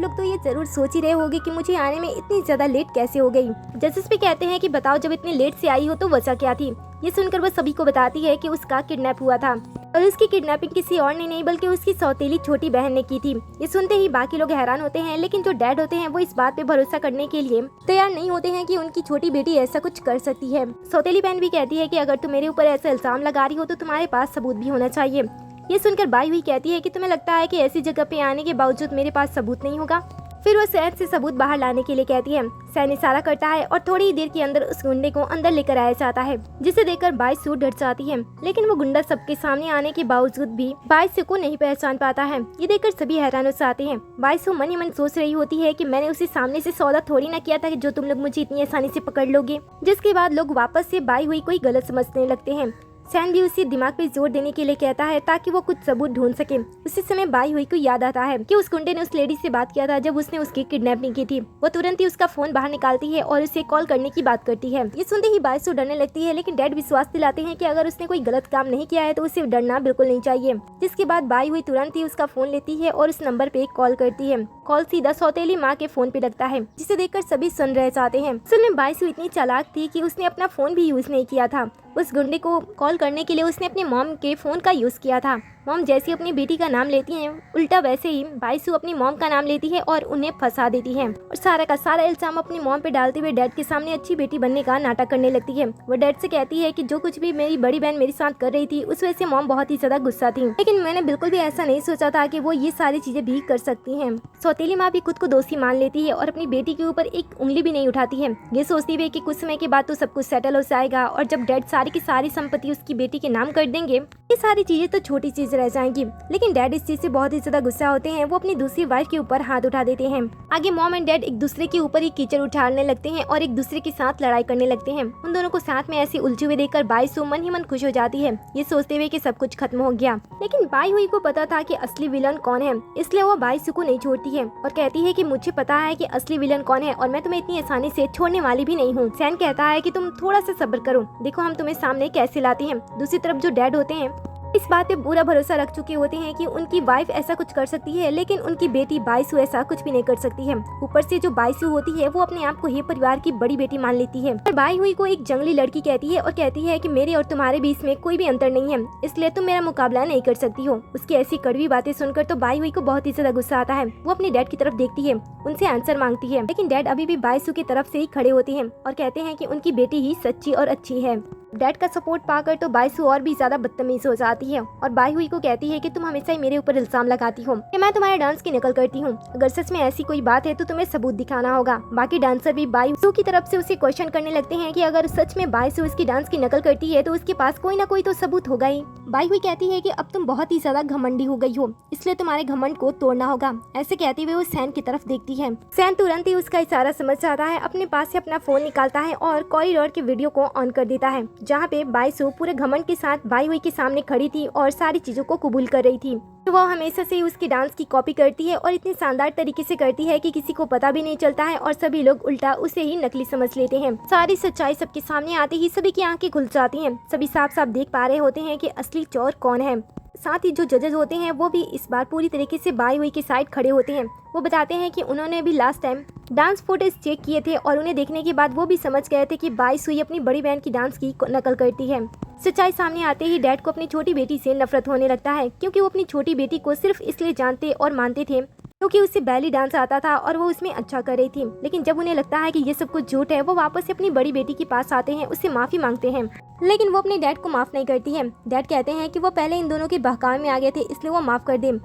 लोग तो ये जरूर सोच ही रहे होंगे कि मुझे आने में इतनी ज्यादा लेट कैसे हो गई। जजेस भी कहते हैं कि बताओ जब इतनी लेट से आई हो तो वजह क्या थी। ये सुनकर वो सभी को बताती है कि उसका किडनैप हुआ था और उसकी किडनैपिंग किसी और ने नहीं बल्कि उसकी सौतेली छोटी बहन ने की थी। ये सुनते ही बाकी लोग हैरान होते हैं, लेकिन जो डैड होते हैं वो इस बात पे भरोसा करने के लिए तैयार नहीं होते हैं कि उनकी छोटी बेटी ऐसा कुछ कर सकती है। सौतेली बहन भी कहती है कि अगर तुम मेरे ऊपर ऐसा इल्जाम लगा रही हो तो तुम्हारे पास सबूत भी होना चाहिए। ये सुनकर बाई हुई कहती है कि तुम्हें लगता है कि ऐसी जगह पे आने के बावजूद मेरे पास सबूत नहीं होगा। फिर वो सैन से सबूत बाहर लाने के लिए कहती है। सैन इशारा करता है और थोड़ी ही देर के अंदर उस गुंडे को अंदर लेकर आया जाता है, जिसे देखकर बाईसू डर जाती है। लेकिन वो गुंडा सबके सामने आने के बावजूद भी बाईसू को नहीं पहचान पाता है। ये देखकर सभी हैरान हो जाते हैं। बाईसू मन ही मन सोच रही होती है कि मैंने उसे सामने से सौदा थोड़ी ना किया था कि जो तुम लोग मुझे इतनी आसानी से पकड़ लोगे। जिसके बाद लोग वापस से बाई हुई कोई गलत समझने लगते हैं। सैन भी उसे दिमाग पे जोर देने के लिए कहता है ताकि वो कुछ सबूत ढूंढ सके। उसी समय बाई हुई को याद आता है कि उस गुंडे ने उस लेडी से बात किया था जब उसने उसकी किडनैपिंग की थी। वो तुरंत ही उसका फोन बाहर निकालती है और उसे कॉल करने की बात करती है। ये सुनते ही बाईसू डरने लगती है, लेकिन डैड विश्वास दिलाते हैं कि अगर उसने कोई गलत काम नहीं किया है तो उसे डरना बिल्कुल नहीं चाहिए। जिसके बाद बाई हुई तुरंत ही उसका फोन लेती है और उस नंबर पे कॉल करती है। कॉल सीधा सौतेली माँ के फोन पे लगता है, जिसे देखकर सभी सुन रहे जाते हैं। असल में बाईसू इतनी चालाक थी कि उसने अपना फोन भी यूज नहीं किया था। उस गुंडे को कॉल करने के लिए उसने अपने मॉम के फ़ोन का यूज़ किया था। मॉम जैसे अपनी बेटी का नाम लेती हैं, उल्टा वैसे ही बाइसू अपनी मॉम का नाम लेती है और उन्हें फंसा देती है और सारा का सारा इल्जाम अपनी मॉम पे डालते हुए डैड के सामने अच्छी बेटी बनने का नाटक करने लगती है। वो डैड से कहती है कि जो कुछ भी मेरी बड़ी बहन मेरे साथ कर रही थी उस वजह से मॉम बहुत ही ज्यादा गुस्सा थी, लेकिन मैंने बिल्कुल भी ऐसा नहीं सोचा था कि वो ये सारी चीजें भी कर सकती हैं। सौतेली माँ भी खुद को दोषी मान लेती है और अपनी बेटी के ऊपर एक उंगली भी नहीं उठाती है, ये सोचती हुए कि कुछ समय के बाद तो सब कुछ सेटल हो जाएगा और जब डैड सारी की सारी संपत्ति उसकी बेटी के नाम कर देंगे ये सारी चीजें तो छोटी चीज रह जाएंगी। लेकिन डैड इस चीज से बहुत ही ज्यादा गुस्सा होते हैं। वो अपनी दूसरी वाइफ के ऊपर हाथ उठा देते हैं। आगे मॉम एंड डैड एक दूसरे के ऊपर ही कीचड़ उछालने लगते हैं और एक दूसरे के साथ लड़ाई करने लगते हैं। उन दोनों को साथ में ऐसे उलझे हुए देखकर बाइसू मन ही मन खुश हो जाती है, ये सोचते हुए कि सब कुछ खत्म हो गया। लेकिन बाई हुई को पता था कि असली विलन कौन है, इसलिए वो बाइसू को नहीं छोड़ती है और कहती है कि मुझे पता है कि असली विलन कौन है और मैं तुम्हें इतनी आसानी से छोड़ने वाली भी नहीं हूँ। सैन कहता है कि तुम थोड़ा सा सब्र करो, देखो हम तुम्हें सामने कैसे लाते हैं। दूसरी तरफ जो डैड होते हैं इस बात पे पूरा भरोसा रख चुके होते हैं कि उनकी वाइफ ऐसा कुछ कर सकती है, लेकिन उनकी बेटी बाइसू ऐसा कुछ भी नहीं कर सकती है। ऊपर से जो बाइसू होती है वो अपने आप को ही परिवार की बड़ी बेटी मान लेती है और बाई हुई को एक जंगली लड़की कहती है और कहती है कि मेरे और तुम्हारे बीच में कोई भी अंतर नहीं है, इसलिए तुम मेरा मुकाबला नहीं कर सकती हो। उसकी ऐसी कड़वी बातें सुनकर तो बाई हुई को बहुत ही ज्यादा गुस्सा आता है। वो अपने डैड की तरफ देखती है, उनसे आंसर मांगती है, लेकिन डैड अभी भी बाइसू की तरफ से ही खड़े होते हैं और कहते हैं कि उनकी बेटी ही सच्ची और अच्छी है। डैड का सपोर्ट पाकर तो बाइसू और भी ज्यादा बदतमीज हो जाती है और बाई हुई को कहती है कि तुम हमेशा ही मेरे ऊपर इल्जाम लगाती हो कि मैं तुम्हारे डांस की नकल करती हूँ। अगर सच में ऐसी कोई बात है तो तुम्हें सबूत दिखाना होगा। बाकी डांसर भी बाइसू की तरफ से उसे क्वेश्चन करने लगते हैं कि अगर सच में बाइसू उसकी डांस की नकल करती है तो उसके पास कोई ना कोई तो सबूत होगा ही। बाई हुई कहती है कि अब तुम बहुत ही ज्यादा घमंडी हो गई हो, इसलिए तुम्हारे घमंड को तोड़ना होगा। ऐसे कहते हुए वो सैन की तरफ देखती है। सैन तुरंत ही उसका इशारा समझ जाता है, अपने पास से अपना फोन निकालता है और कॉरिडोर के वीडियो को ऑन कर देता है जहाँ पे बाइसू पूरे घमंड के साथ बाई हुई के सामने खड़ी थी और सारी चीजों को कबूल कर रही थी। तो वो हमेशा से उसकी डांस की कॉपी करती है और इतनी शानदार तरीके से करती है कि किसी को पता भी नहीं चलता है और सभी लोग उल्टा उसे ही नकली समझ लेते हैं। सारी सच्चाई सबके सामने आते ही सभी की आंखें खुल जाती हैं। सभी साफ साफ देख पा रहे होते हैं कि असली चोर कौन है। साथ ही जो जजेस होते हैं वो भी इस बार पूरी तरीके से बाई हुई के साइड खड़े होते हैं। वो बताते हैं कि उन्होंने भी last time dance footage check किए थे और उन्हें देखने के बाद वो भी समझ गए थे कि बाइसू अपनी बड़ी बहन की डांस की नकल करती है। सच्चाई सामने आते ही डैड को अपनी छोटी बेटी से नफरत होने लगता है, क्योंकि वो अपनी छोटी बेटी को सिर्फ इसलिए जानते और मानते थे क्योंकि उससे बैली डांस आता था और वो उसमें अच्छा कर रही थी। लेकिन जब उन्हें लगता है कि ये सब कुछ झूठ है, वो वापस से अपनी बड़ी बेटी के पास आते हैं, उससे माफी मांगते हैं, लेकिन वो अपने डैड को माफ नहीं करती है। डैड कहते हैं कि वो पहले इन दोनों के बहकावे में आ गए थे, इसलिए वो माफ कर दे।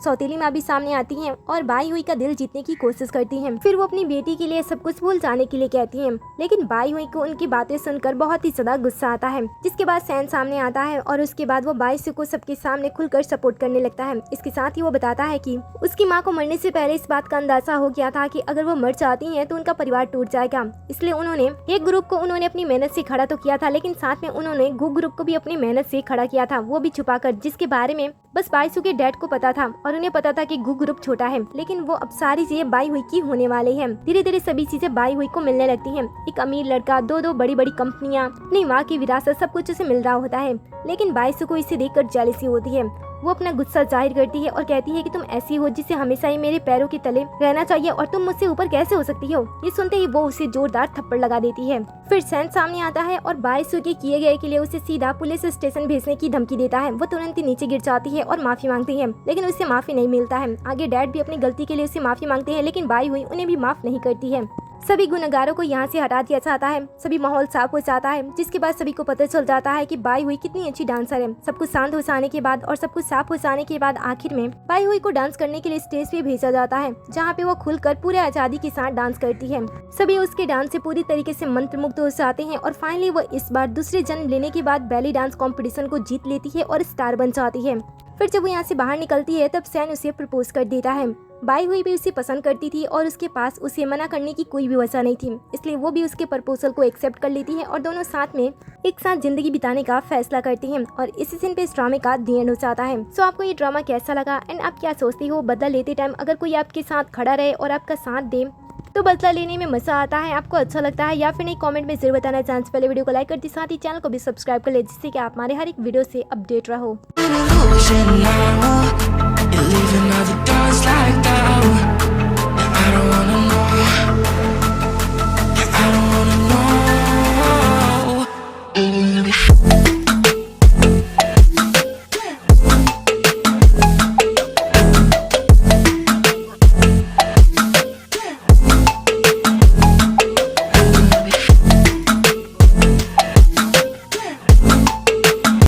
सौतेली माँ भी सामने आती हैं और बाई हुई का दिल जीतने की कोशिश करती हैं। फिर वो अपनी बेटी के लिए सब कुछ भूल जाने के लिए कहती हैं, लेकिन बाई हुई को उनकी बातें सुनकर बहुत ही ज्यादा गुस्सा आता है। जिसके बाद सैन सामने आता है और उसके बाद वो बाइसू को सबके सामने खुलकर सपोर्ट करने लगता है। इसके साथ ही वो बताता है कि उसकी माँ को मरने से पहले इस बात का अंदाजा हो गया था कि अगर वो मर जाती है तो उनका परिवार टूट जाएगा, इसलिए उन्होंने एक ग्रुप को उन्होंने अपनी मेहनत से खड़ा तो किया था, लेकिन साथ में उन्होंने गु ग्रुप को भी अपनी मेहनत से खड़ा किया था, वो भी छुपाकर, जिसके बारे में बस बाइसू के डैड को पता था और उन्हें पता था कि गु ग्रुप छोटा है, लेकिन वो अब सारी चीजें बाई हुई की होने वाली है। धीरे धीरे सभी चीजें बाई हुई को मिलने लगती हैं। एक अमीर लड़का, दो बड़ी बड़ी कंपनियां, अपनी माँ की विरासत, सब कुछ उसे मिल रहा होता है, लेकिन बाइसू को इसे देखकर जेलसी होती है। वो अपना गुस्सा जाहिर करती है और कहती है कि तुम ऐसी हो जिसे हमेशा ही मेरे पैरों के तले रहना चाहिए और तुम मुझसे ऊपर कैसे हो सकती हो। ये सुनते ही वो उसे जोरदार थप्पड़ लगा देती है। फिर सैन सामने आता है और बाइसू के किए गए के लिए उसे सीधा पुलिस स्टेशन भेजने की धमकी देता है। वो तुरंत ही नीचे गिर जाती है और माफी मांगती है, लेकिन उससे माफी नहीं मिलता है। आगे डैड भी अपनी गलती के लिए उससे माफी मांगते हैं, लेकिन बाई हुई उन्हें भी माफ नहीं करती है। सभी गुनहगारों को यहाँ से हटा दिया जाता है, सभी माहौल साफ हो जाता है, जिसके बाद सभी को पता चल जाता है कि बाई हुई कितनी अच्छी डांसर है। सब कुछ शांत हो जाने के बाद और सब कुछ साफ हो जाने के बाद आखिर में बाई हुई को डांस करने के लिए स्टेज पे भेजा जाता है, जहाँ पे वो खुलकर पूरे आजादी के साथ डांस करती है। सभी उसके डांस से पूरी तरीके से मंत्रमुग्ध हो जाते हैं और फाइनली वो इस बार दूसरे जन्म लेने के बाद बैली डांस कॉम्पिटिशन को जीत लेती है और स्टार बन जाती है। फिर जब वो यहाँ से बाहर निकलती है तब सैन उसे प्रपोज कर देता है। बाई हुई भी उसे पसंद करती थी और उसके पास उसे मना करने की कोई भी वजह नहीं थी, इसलिए वो भी उसके प्रपोजल को एक्सेप्ट कर लेती है और दोनों साथ में एक साथ जिंदगी बिताने का फैसला करती हैं और इसी सीन पे इस ड्रामे का दी एंड हो जाता है। सो आपको ये ड्रामा कैसा लगा एंड आप क्या सोचती हो? बदला लेते टाइम अगर कोई आपके साथ खड़ा रहे और आपका साथ दे तो बदला लेने में मजा आता है, आपको अच्छा लगता है या फिर नहीं? कमेंट में जरूर बताना। चांस पहले वीडियो को लाइक कर दी, साथ ही चैनल को भी सब्सक्राइब कर ले, जिससे कि आप हमारे हर एक वीडियो से अपडेट रहो।